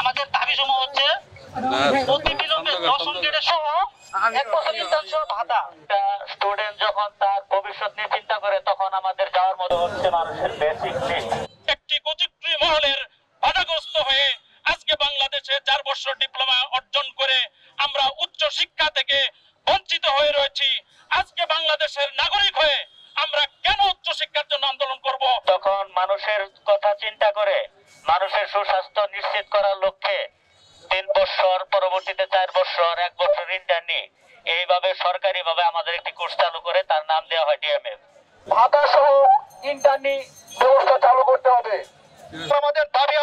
আমাদের দাবি সমূহ হচ্ছে অতি বিলম্বে দশম গ্রেডের সহ 1 বছর ইন্টার্নশিপ ভাতা। স্টুডেন্ট যখন তার ভবিষ্যৎ নিয়ে চিন্তা করে তখন আমাদের যাওয়ার মতো হচ্ছে মানুষের বেসিক নিড। একটি কুচক্রী মহলের বাধাগ্রস্ত হয়ে আজকে বাংলাদেশে 4 বছর ডিপ্লোমা অর্জন করে আমরা উচ্চ শিক্ষা থেকে বঞ্চিত হয়ে রয়েছি। আজকে বাংলাদেশের নাগরিক হয়ে আমরা কেন উচ্চ শিক্ষার জন্য আন্দোলন করব? তখন মানুষের কথা চিন্তা করে মানুষের সুস্বাস্থ্য নিশ্চিত করার লক্ষ্যে 3 বছর, পরবর্তীতে 4 বছর, 1 বছর ইন্টার্নি, এইভাবে সরকারিভাবে আমাদের একটি কোর্স চালু করে তার নাম দেওয়া হয় ডিএমএফ। ভাতা সহ ইন্টার্নি ব্যবস্থা চালু করতে হবে। আমাদের দাবি